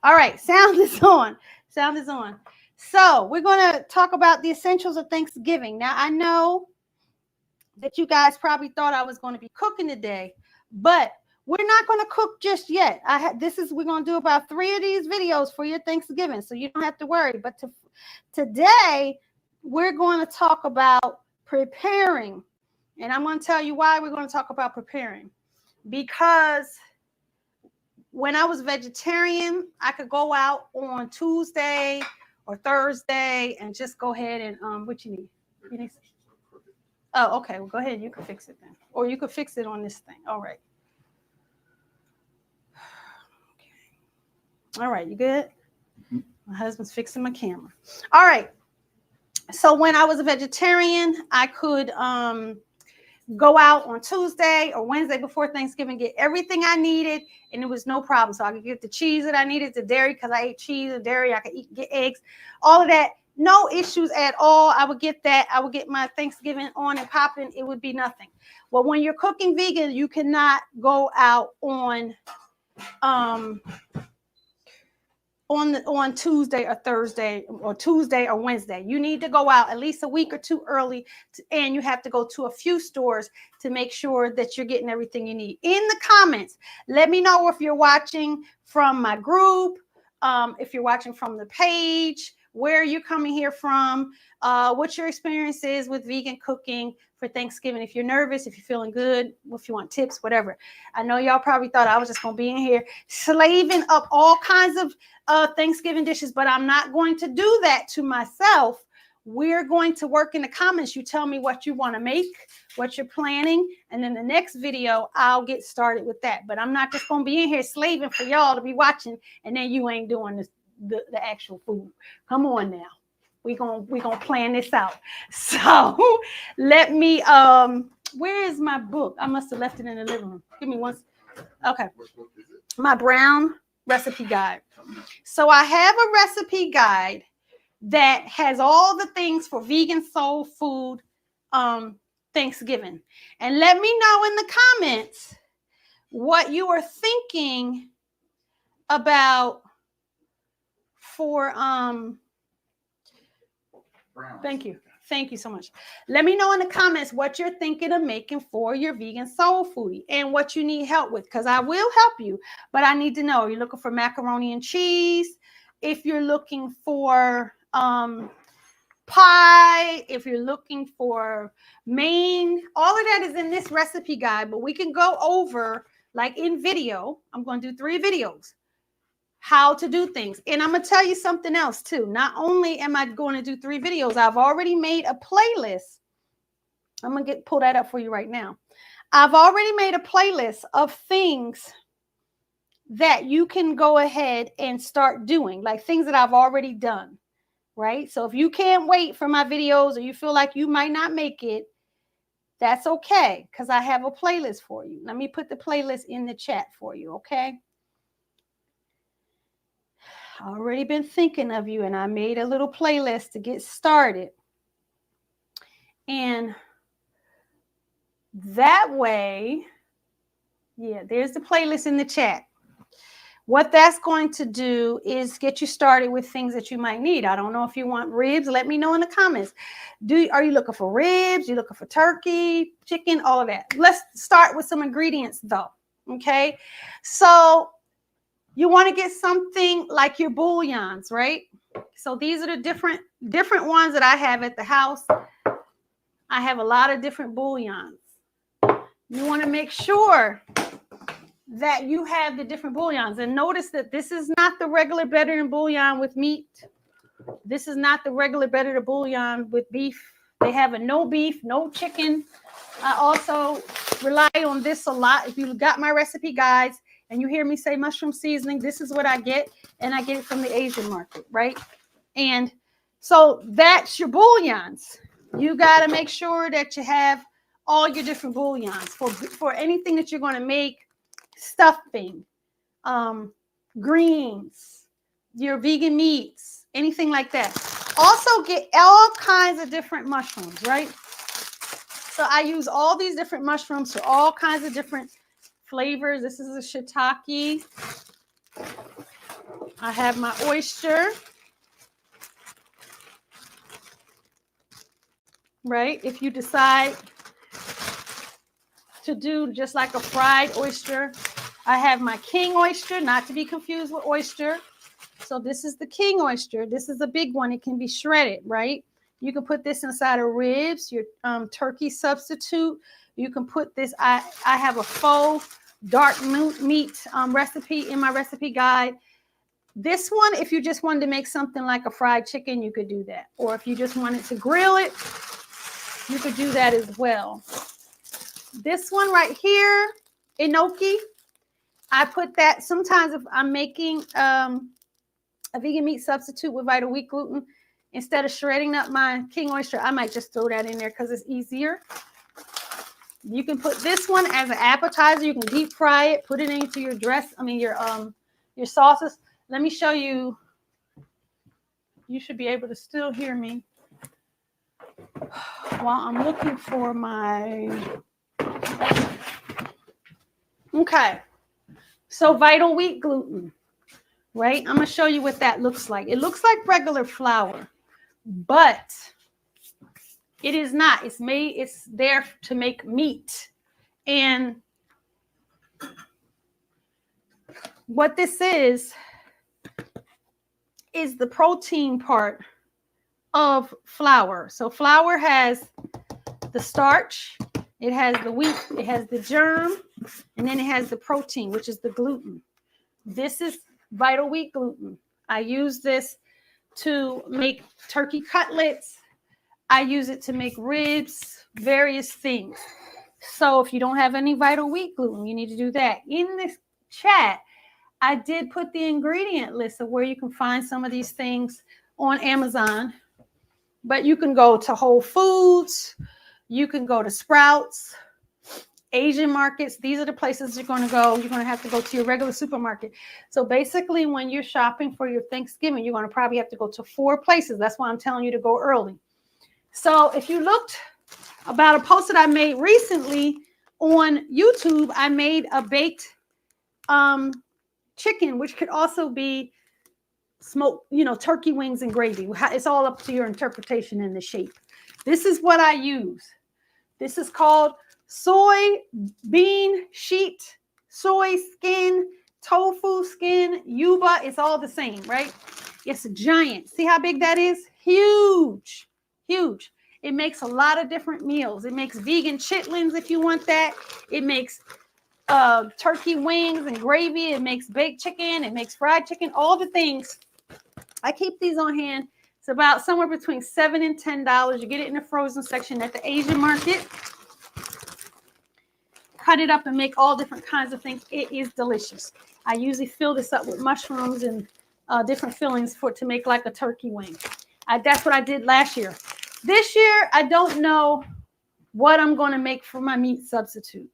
All right, sound is on. Sound is on. So we're going to talk about the essentials of Thanksgiving. Now, I know that you guys probably thought I was going to be cooking today, but we're not going to cook just yet. We're going to do about 3 of these videos for your Thanksgiving, so you don't have to worry. But today, we're going to talk about preparing. And I'm going to tell you why we're going to talk about preparing. Because when I was vegetarian, I could go out on Tuesday or Thursday and just go ahead and what you need? You need. Oh, okay. Well, go ahead. You can fix it then, or you could fix it on this thing. All right. Okay. All right. You good? My husband's fixing my camera. All right. So when I was a vegetarian, I could go out on Tuesday or Wednesday before Thanksgiving, get everything I needed, and it was no problem. So I could get the cheese that I needed, the dairy, because I ate cheese and dairy. I could get eggs, all of that. No issues at all. I would get that. I would get my Thanksgiving on and popping. It would be nothing. Well, when you're cooking vegan, you cannot go out on Tuesday or Thursday or Tuesday or Wednesday. You need to go out at least a week or two early, and you have to go to a few stores to make sure that you're getting everything you need. In the comments, let me know if you're watching from my group, if you're watching from the page, where you're coming here from, what your experience is with vegan cooking for Thanksgiving. If you're nervous, if you're feeling good, if you want tips, whatever. I know y'all probably thought I was just going to be in here slaving up all kinds of Thanksgiving dishes, but I'm not going to do that to myself. We're going to work in the comments. You tell me what you want to make, what you're planning, and then the next video, I'll get started with that. But I'm not just going to be in here slaving for y'all to be watching, and then you ain't doing the actual food. Come on now. We're gonna plan this out. So let me where is my book? I must have left it in the living room. Give me one. Okay. My brown recipe guide. So I have a recipe guide that has all the things for vegan soul food Thanksgiving. And let me know in the comments what you are thinking about for Thank you. Thank you so much. Let me know in the comments what you're thinking of making for your vegan soul foodie and what you need help with, because I will help you, but I need to know. You're looking for macaroni and cheese. If you're looking for pie, if you're looking for main, all of that is in this recipe guide, but we can go over, like in video, I'm going to do 3 videos, how to do things. And I'm going to tell you something else too. Not only am I going to do 3 videos, I've already made a playlist. I'm going to pull that up for you right now. I've already made a playlist of things that you can go ahead and start doing, like things that I've already done, right? So if you can't wait for my videos or you feel like you might not make it, that's okay, because I have a playlist for you. Let me put the playlist in the chat for you, okay? Already been thinking of you, and I made a little playlist to get started. And that way, yeah, there's the playlist in the chat. What that's going to do is get you started with things that you might need. I don't know if you want ribs. Let me know in the comments. Are you looking for ribs? You looking for turkey, chicken, all of that? Let's start with some ingredients though, okay? So you want to get something like your bouillons, right? So these are the different ones that I have at the house. I have a lot of different bouillons. You want to make sure that you have the different bouillons. And notice that this is not the regular better than bouillon with meat. This is not the regular better than bouillon with beef. They have a no beef, no chicken. I also rely on this a lot. If you got my recipe guides, and you hear me say mushroom seasoning, this is what I get, and I get it from the Asian market, right? And so that's your bouillons. You got to make sure that you have all your different bouillons for anything that you're going to make, stuffing, greens, your vegan meats, anything like that. Also get all kinds of different mushrooms, right? So I use all these different mushrooms for all kinds of different flavors. This is a shiitake. I have my oyster. Right? If you decide to do just like a fried oyster, I have my king oyster, not to be confused with oyster. So this is the king oyster. This is a big one. It can be shredded, right? You can put this inside of ribs, your turkey substitute. You can put this, I have a faux dark meat recipe in my recipe guide. This one, if you just wanted to make something like a fried chicken, you could do that. Or if you just wanted to grill it, you could do that as well. This one right here, enoki, I put that sometimes if I'm making a vegan meat substitute with vital wheat gluten, instead of shredding up my king oyster, I might just throw that in there because it's easier. You can put this one as an appetizer. You can deep fry it, put it into your your sauces. Let me show you. You should be able to still hear me while I'm looking for my. Okay, so vital wheat gluten, right? I'm gonna show you what that looks like. It looks like regular flour, but it is not. It's there to make meat. And what this is the protein part of flour. So flour has the starch, it has the wheat, it has the germ, and then it has the protein, which is the gluten. This is vital wheat gluten. I use this to make turkey cutlets. I use it to make ribs, various things. So if you don't have any vital wheat gluten, you need to do that. In this chat, I did put the ingredient list of where you can find some of these things on Amazon. But you can go to Whole Foods. You can go to Sprouts, Asian markets. These are the places you're going to go. You're going to have to go to your regular supermarket. So basically, when you're shopping for your Thanksgiving, you're going to probably have to go to 4 places. That's why I'm telling you to go early. So if you looked about a post that I made recently on YouTube, I made a baked chicken, which could also be smoked, turkey wings and gravy. It's all up to your interpretation and the shape. This is what I use. This is called soy bean sheet, soy skin, tofu skin, yuba. It's all the same, right? It's a giant. See how big that is? Huge, huge. It makes a lot of different meals. It makes vegan chitlins if you want that. It makes turkey wings and gravy. It makes baked chicken. It makes fried chicken, all the things. I keep these on hand. It's about somewhere between $7 and $10. You get it in the frozen section at the Asian market. Cut it up and make all different kinds of things. It is delicious. I usually fill this up with mushrooms and different fillings to make like a turkey wing. That's what I did last year. This year, I don't know what I'm going to make for my meat substitute.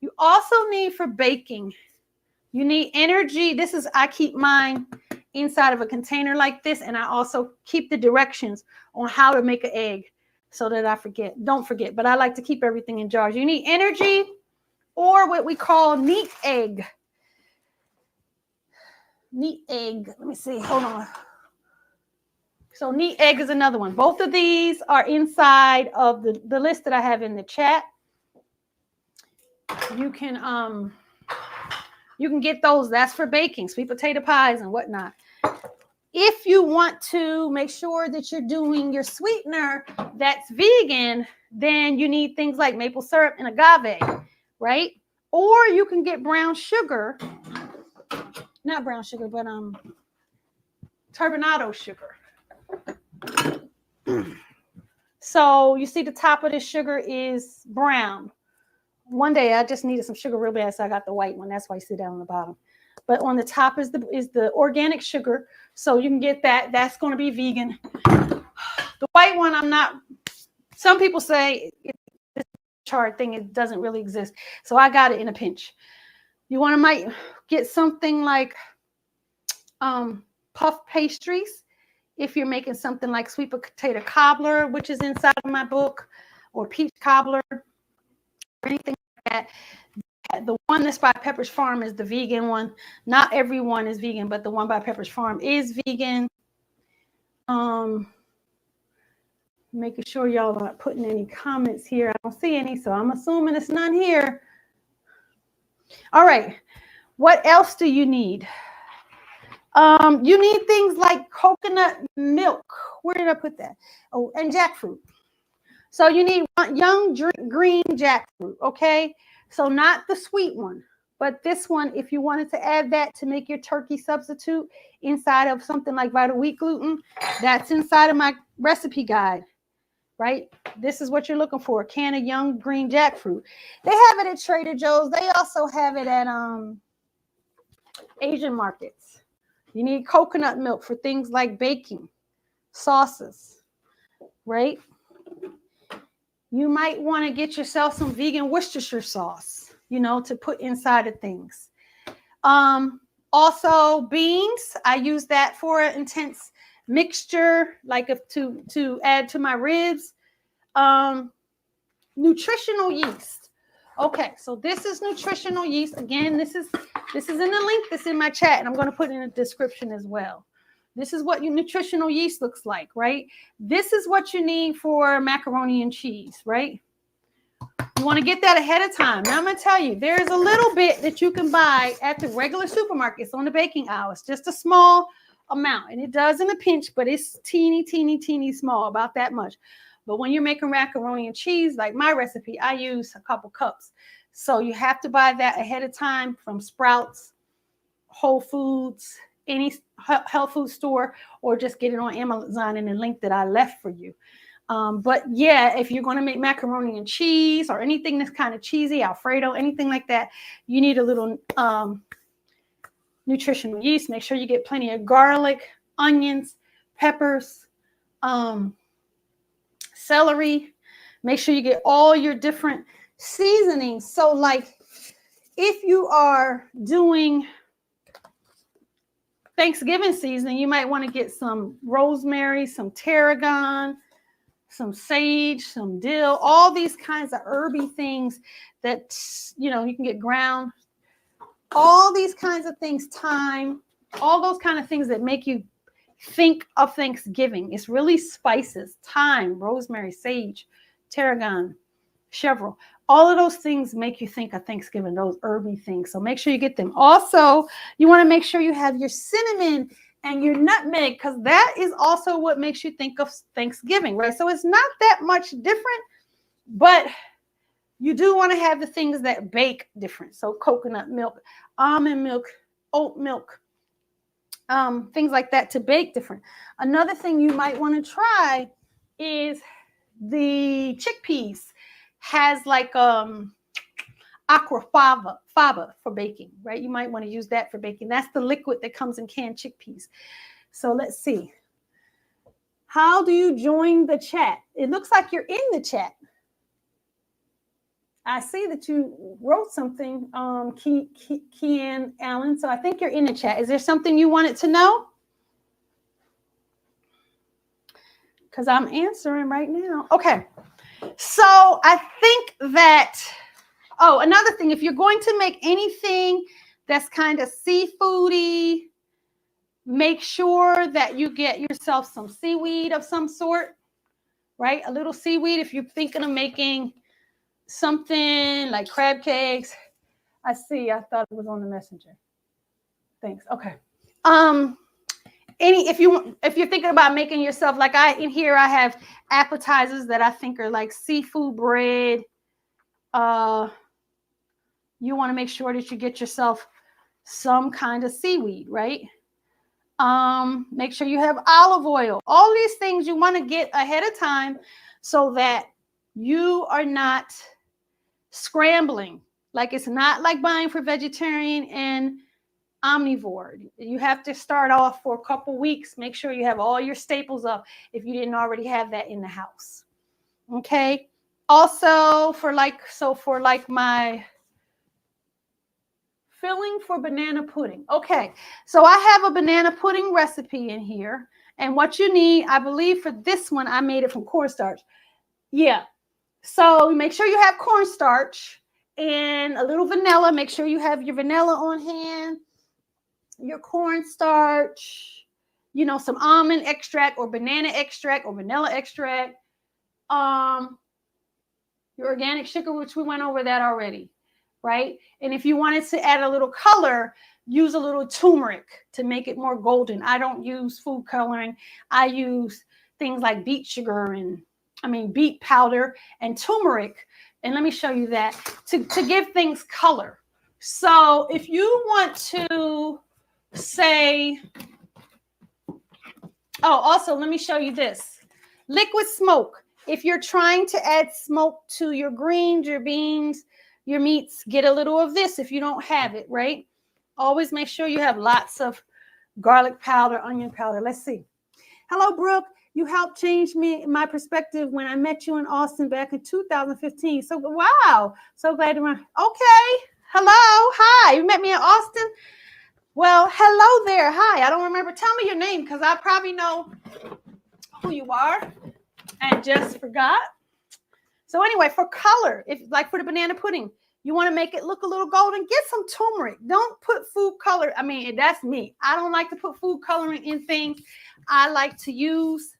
You also need for baking. You need energy. I keep mine inside of a container like this, and I also keep the directions on how to make an egg so that I don't forget, but I like to keep everything in jars. You need energy or what we call neat egg. Neat egg. Let me see. Hold on. So neat egg is another one. Both of these are inside of the list that I have in the chat. You can get those. That's for baking, sweet potato pies and whatnot. If you want to make sure that you're doing your sweetener that's vegan, then you need things like maple syrup and agave, right? Or you can get brown sugar, not brown sugar, but turbinado sugar. So you see the top of this sugar is brown. One day I just needed some sugar real bad, so I got the white one. That's why you see that on the bottom. But on the top is the organic sugar, so you can get that. That's going to be vegan. The white one, I'm not. Some people say this chart thing, it doesn't really exist, so I got it in a pinch. You might get something like puff pastries if you're making something like sweet potato cobbler, which is inside of my book, or peach cobbler, or anything like that. The one that's by Pepper's Farm is the vegan one. Not everyone is vegan, but the one by Pepper's Farm is vegan. Making sure y'all are not putting any comments here. I don't see any, so I'm assuming it's none here. All right. What else do you need? You need things like coconut milk. Where did I put that? Oh, and jackfruit. So you need young green jackfruit, okay? So not the sweet one, but this one, if you wanted to add that to make your turkey substitute inside of something like Vital Wheat gluten, that's inside of my recipe guide, right? This is what you're looking for, a can of young green jackfruit. They have it at Trader Joe's. They also have it at Asian markets. You need coconut milk for things like baking, sauces, right? You might want to get yourself some vegan Worcestershire sauce, you know, to put inside of things. Also beans, I use that for an intense mixture, like to add to my ribs. Nutritional yeast. Okay, so this is nutritional yeast. Again, this is in the link that's in my chat, and I'm going to put it in the description as well. This is what your nutritional yeast looks like, right? This is what you need for macaroni and cheese, right? You want to get that ahead of time. Now I'm going to tell you, there's a little bit that you can buy at the regular supermarkets on the baking aisle. It's just a small amount, and it does in a pinch, but it's teeny, teeny, teeny small, about that much. But when you're making macaroni and cheese, like my recipe, I use a couple cups. So you have to buy that ahead of time from Sprouts, Whole Foods, any health food store, or just get it on Amazon in the link that I left for you. But yeah, if you're going to make macaroni and cheese or anything that's kind of cheesy, Alfredo, anything like that, you need a little nutritional yeast. Make sure you get plenty of garlic, onions, peppers, celery. Make sure you get all your different seasonings. So like if you are doing Thanksgiving season, you might want to get some rosemary, some tarragon, some sage, some dill, all these kinds of herby things that, you know, you can get ground, all these kinds of things, thyme, all those kind of things that make you think of Thanksgiving. It's really spices, thyme, rosemary, sage, tarragon, chervil. All of those things make you think of Thanksgiving, those herby things. So make sure you get them. Also, you want to make sure you have your cinnamon and your nutmeg, because that is also what makes you think of Thanksgiving, right? So it's not that much different, but you do want to have the things that bake different. So coconut milk, almond milk, oat milk, things like that to bake different. Another thing you might want to try is the chickpeas. Has like aquafaba for baking, right? You might want to use that for baking. That's the liquid that comes in canned chickpeas. So let's see. How do you join the chat? It looks like you're in the chat. I see that you wrote something, Kian Allen. So I think you're in the chat. Is there something you wanted to know? Because I'm answering right now. Okay. So I think that, oh, another thing, if you're going to make anything that's kind of seafoody, make sure that you get yourself some seaweed of some sort, right? A little seaweed. If you're thinking of making something like crab cakes. I see, I thought it was on the messenger. Thanks. Okay. If you're thinking about making yourself, like in here I have appetizers that I think are like seafood bread. You want to make sure that you get yourself some kind of seaweed, right? Make sure you have olive oil. All these things you want to get ahead of time so that you are not scrambling. Like it's not like buying for vegetarian and omnivore. You have to start off for a couple weeks. Make sure you have all your staples up if you didn't already have that in the house. Okay. Also for my filling for banana pudding. Okay. So I have a banana pudding recipe in here. And what you need, I believe for this one, I made it from cornstarch. Yeah. So make sure you have cornstarch and a little vanilla. Make sure you have your vanilla on hand, your cornstarch, you know, some almond extract or banana extract or vanilla extract, your organic sugar, which we went over that already, right? And if you wanted to add a little color, use a little turmeric to make it more golden. I don't use food coloring. I use things like beet powder and turmeric. And let me show you that to give things color. So if you want to say, oh, also let me show you this. Liquid smoke. If you're trying to add smoke to your greens, your beans, your meats, get a little of this if you don't have it, right? Always make sure you have lots of garlic powder, onion powder. Let's see. Hello, Brooke. You helped change my perspective when I met you in Austin back in 2015. So, wow. So glad to run. Okay. Hello. Hi. You met me in Austin? Well, hello there. Hi. I don't remember. Tell me your name because I probably know who you are and just forgot. So anyway, for color, if like for the banana pudding, you want to make it look a little golden, get some turmeric. Don't put food color. I mean, that's me. I don't like to put food coloring in things. I like to use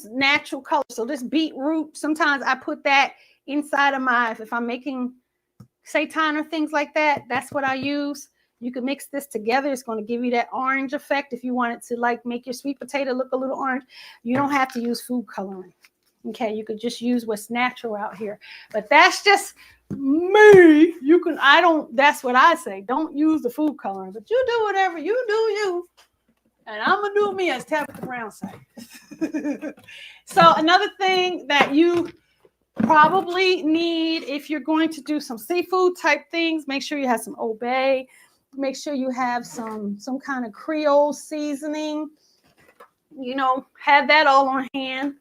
natural color. So this beetroot, sometimes I put that inside of if I'm making seitan or things like that, that's what I use. You can mix this together. It's going to give you that orange effect. If you want it to like make your sweet potato look a little orange, you don't have to use food coloring. Okay, you could just use what's natural out here. But that's just me. That's what I say. Don't use the food coloring, but you do whatever. You do you. And I'm going to do me, as Tabitha Brown say. So another thing that you probably need if you're going to do some seafood type things, make sure you have some Old Bay. Make sure you have some kind of Creole seasoning. You know, have that all on hand.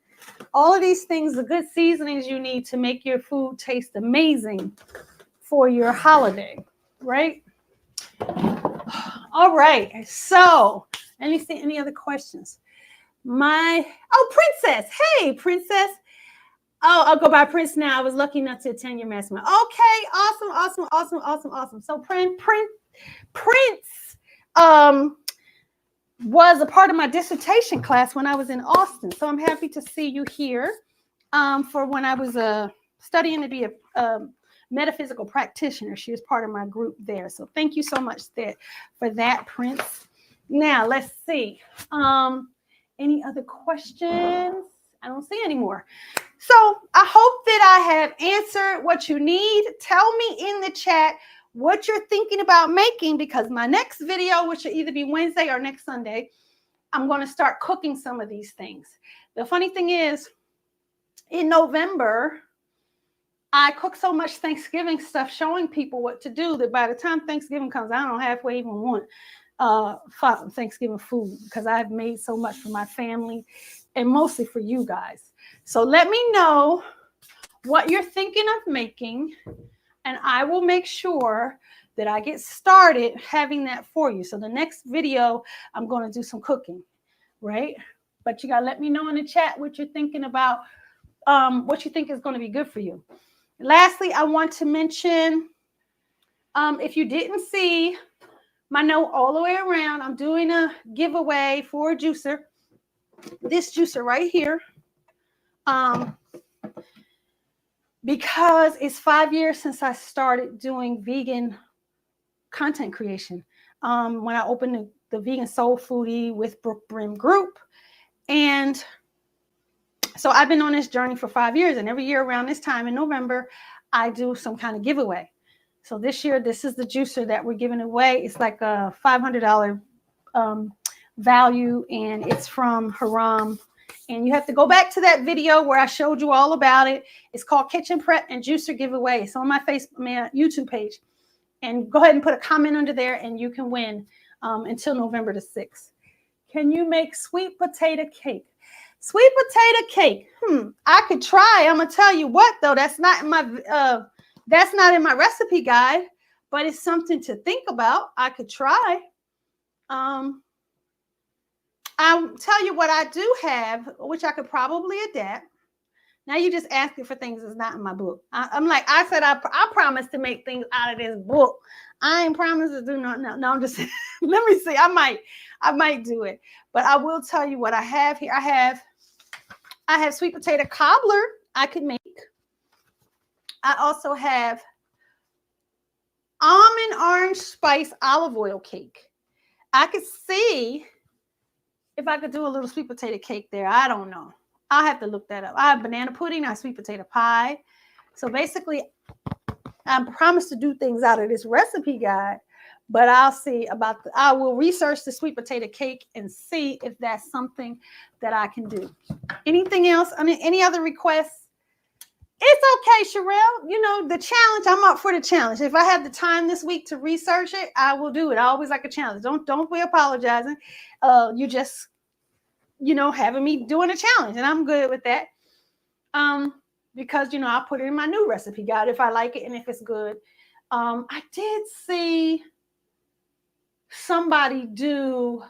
All of these things are good seasonings you need to make your food taste amazing for your holiday, right? All right. So, let me see any other questions. Princess. Hey, Princess. Oh, I'll go by Prince now. I was lucky enough to attend your mastermind. Okay, awesome. So Prince was a part of my dissertation class when I was in Austin. So I'm happy to see you here for when I was studying to be a metaphysical practitioner. She was part of my group there. So thank you so much for that, Prince. Now, let's see. Any other questions? I don't see any more. So I hope that I have answered what you need. Tell me in the chat what you're thinking about making, because my next video, which will either be Wednesday or next Sunday, I'm going to start cooking some of these things. The funny thing is, in November, I cook so much Thanksgiving stuff showing people what to do that by the time Thanksgiving comes, I don't halfway even want Thanksgiving food because I've made so much for my family and mostly for you guys. So let me know what you're thinking of making, and I will make sure that I get started having that for you. So the next video, I'm going to do some cooking, right? But you got to let me know in the chat what you're thinking about, what you think is going to be good for you. Lastly, I want to mention, if you didn't see my note all the way around, I'm doing a giveaway for a juicer. This juicer right here. Because it's 5 years since I started doing vegan content creation. When I opened the Vegan Soul Foodie with Brookebrimm group. And so I've been on this journey for 5 years, and every year around this time in November, I do some kind of giveaway. So this year, this is the juicer that we're giving away. It's like a $500 value, and it's from Haram. And you have to go back to that video where I showed you all about it. It's called Kitchen Prep and Juicer Giveaway. It's on my YouTube page. And go ahead and put a comment under there, and you can win until November the 6th. Can you make sweet potato cake? Sweet potato cake. I could try. I'm gonna tell you what though. That's not in my recipe guide, but it's something to think about. I could try. I'll tell you what I do have, which I could probably adapt. Now you just asking for things that's not in my book. I'm like, I said, I promised to make things out of this book. I ain't promised to do no. I'm just, let me see. I might do it. But I will tell you what I have here. I have sweet potato cobbler I could make. I also have almond orange spice olive oil cake. I could see if I could do a little sweet potato cake there. I don't know. I'll have to look that up. I have banana pudding. I have sweet potato pie. So basically, I promised to do things out of this recipe guide, but I'll see about I will research the sweet potato cake and see if that's something that I can do. Anything else? I mean, any other requests? It's okay, Sherelle. You know, the challenge, I'm up for the challenge. If I have the time this week to research it, I will do it. I always like a challenge. Don't be apologizing. You just, you know, having me doing a challenge, and I'm good with that. Because, you know, I'll put it in my new recipe guide if I like it and if it's good. I did see somebody do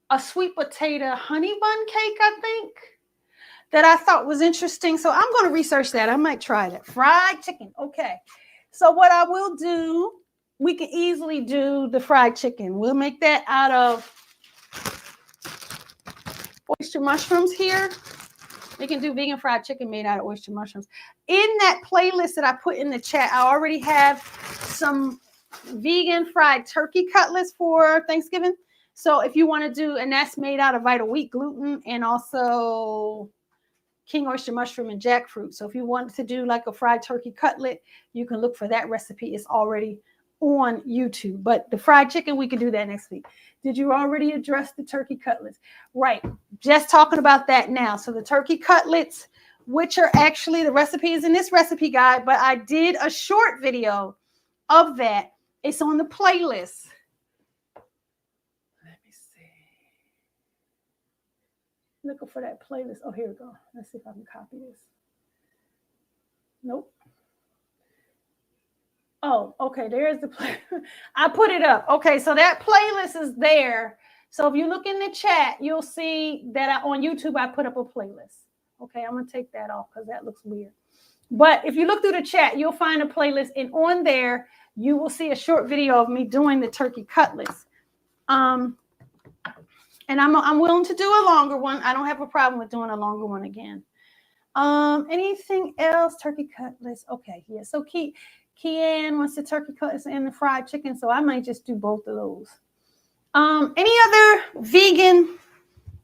a sweet potato honey bun cake, I think, that I thought was interesting. So I'm going to research that. I might try that. Fried chicken. Okay. So what I will do, we can easily do the fried chicken. We'll make that out of oyster mushrooms here. We can do vegan fried chicken made out of oyster mushrooms. In that playlist that I put in the chat, I already have some vegan fried turkey cutlets for Thanksgiving. So if you want to do, and that's made out of vital wheat gluten and also king oyster mushroom and jackfruit. So if you want to do like a fried turkey cutlet, you can look for that recipe. It's already on YouTube. But the fried chicken, we can do that next week. Did you already address the turkey cutlets? Right. Just talking about that now. So the turkey cutlets, which are actually, the recipe is in this recipe guide, but I did a short video of that. It's on the playlist. Let me see. Looking for that playlist. Oh, here we go. Let's see if I can copy this. Nope. Oh, okay. There's the play. I put it up. Okay, so that playlist is there. So if you look in the chat, you'll see that on YouTube, I put up a playlist. Okay, I'm going to take that off because that looks weird. But if you look through the chat, you'll find a playlist. And on there, you will see a short video of me doing the turkey cutlets. And I'm willing to do a longer one. I don't have a problem with doing a longer one again. Anything else? Turkey cutlets. Okay, yeah. So Kian wants the turkey cutlets and the fried chicken, so I might just do both of those. Any other vegan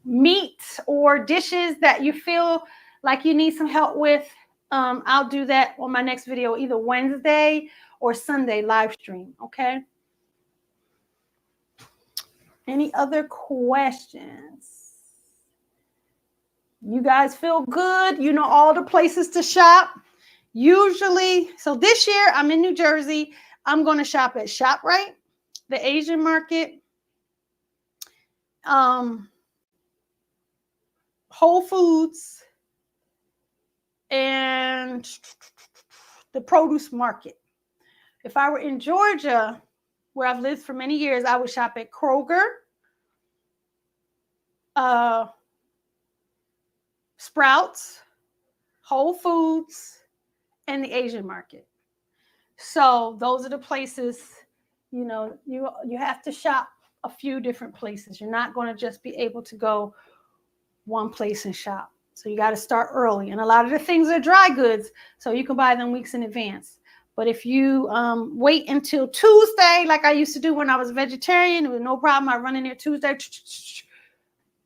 meat or dishes that you feel like you need some help with? I'll do that on my next video, either Wednesday or Sunday live stream, okay? Any other questions? You guys feel good? You know all the places to shop? Usually, so this year I'm in New Jersey. I'm going to shop at ShopRite, the Asian market, Whole Foods, and the produce market. If I were in Georgia, where I've lived for many years, I would shop at Kroger, Sprouts, Whole Foods, and the Asian market. So those are the places, you know, you have to shop a few different places. You're not going to just be able to go one place and shop. So you got to start early. And a lot of the things are dry goods, so you can buy them weeks in advance. But if you wait until Tuesday, like I used to do when I was a vegetarian, it was no problem. I run in there Tuesday.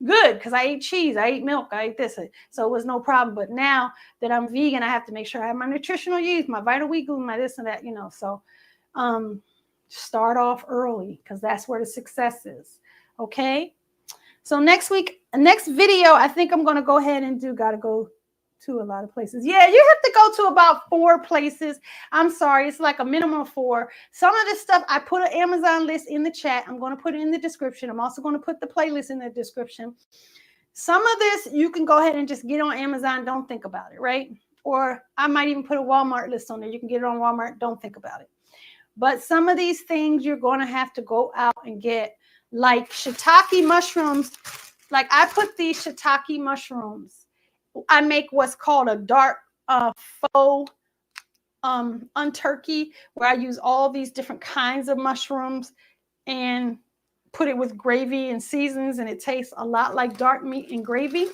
Good, because I ate cheese, I ate milk, I ate this. So it was no problem. But now that I'm vegan, I have to make sure I have my nutritional yeast, my vital wheat gluten, my this and that, you know. So start off early because that's where the success is. Okay. So next video, I think I'm going to go ahead and got to go to a lot of places. Yeah, you have to go to about 4 places. I'm sorry. It's like a minimum of 4. Some of this stuff, I put an Amazon list in the chat. I'm going to put it in the description. I'm also going to put the playlist in the description. Some of this, you can go ahead and just get on Amazon. Don't think about it, right? Or I might even put a Walmart list on there. You can get it on Walmart. Don't think about it. But some of these things you're going to have to go out and get, like shiitake mushrooms. Like I put these shiitake mushrooms I make what's called a dark faux unturkey, where I use all these different kinds of mushrooms and put it with gravy and seasons, and it tastes a lot like dark meat and gravy.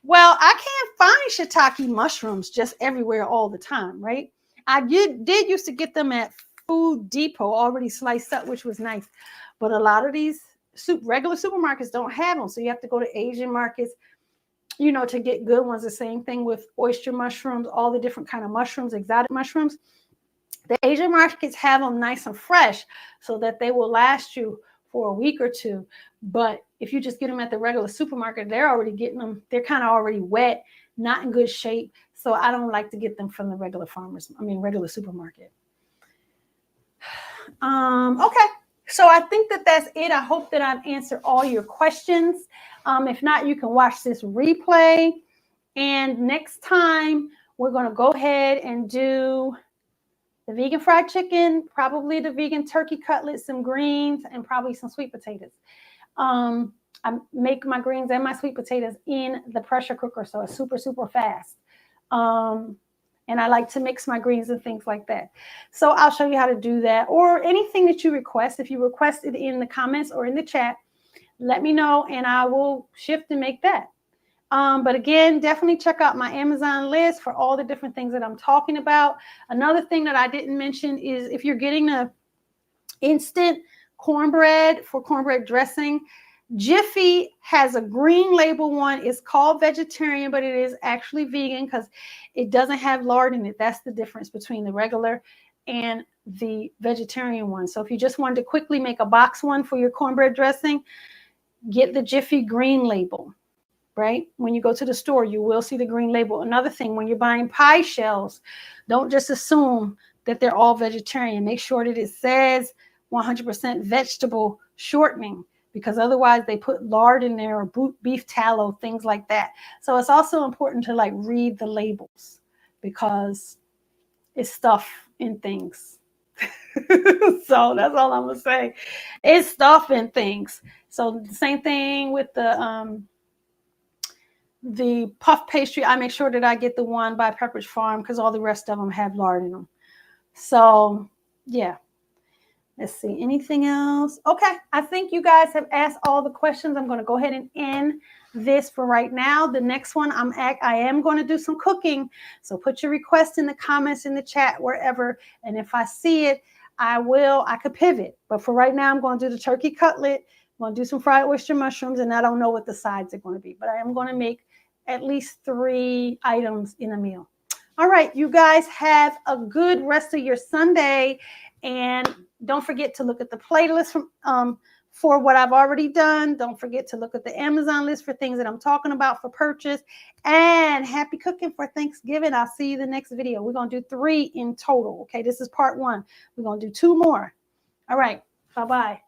Well, I can't find shiitake mushrooms just everywhere all the time, right? I did used to get them at Food Depot already sliced up, which was nice. But a lot of these regular supermarkets don't have them. So you have to go to Asian markets, you know, to get good ones. The same thing with oyster mushrooms, all the different kind of mushrooms, exotic mushrooms. The Asian markets have them nice and fresh so that they will last you for a week or two. But if you just get them at the regular supermarket, they're already getting them. They're kind of already wet, not in good shape. So I don't like to get them from the regular regular supermarket. Okay. So I think that that's it. I hope that I've answered all your questions. If not, you can watch this replay. And next time, we're going to go ahead and do the vegan fried chicken, probably the vegan turkey cutlets, some greens, and probably some sweet potatoes. I make my greens and my sweet potatoes in the pressure cooker, so it's super, super fast. And I like to mix my greens and things like that. So I'll show you how to do that, or anything that you request. If you request it in the comments or in the chat, let me know and I will shift and make that. But again, definitely check out my Amazon list for all the different things that I'm talking about. Another thing that I didn't mention is if you're getting the instant cornbread for cornbread dressing, Jiffy has a green label one. It's called vegetarian, but it is actually vegan because it doesn't have lard in it. That's the difference between the regular and the vegetarian one. So if you just wanted to quickly make a box one for your cornbread dressing, get the Jiffy green label, right? When you go to the store, you will see the green label. Another thing, when you're buying pie shells, don't just assume that they're all vegetarian. Make sure that it says 100% vegetable shortening, because otherwise they put lard in there or beef tallow, things like that. So it's also important to like read the labels because it's stuff in things. So that's all I'm gonna say. It's stuff in things. So the same thing with the puff pastry. I make sure that I get the one by Pepperidge Farm because all the rest of them have lard in them. So yeah. Let's see, anything else? Okay, I think you guys have asked all the questions. I'm going to go ahead and end this for right now. The next one, I am going to do some cooking. So put your request in the comments, in the chat, wherever. And if I see it, I could pivot. But for right now, I'm going to do the turkey cutlet. I'm going to do some fried oyster mushrooms, and I don't know what the sides are going to be. But I am going to make at least 3 items in a meal. All right, you guys have a good rest of your Sunday. And don't forget to look at the playlist for what I've already done. Don't forget to look at the Amazon list for things that I'm talking about for purchase. And happy cooking for Thanksgiving. I'll see you in the next video. We're going to do 3 in total. Okay, this is part 1. We're going to do 2 more. All right, bye-bye.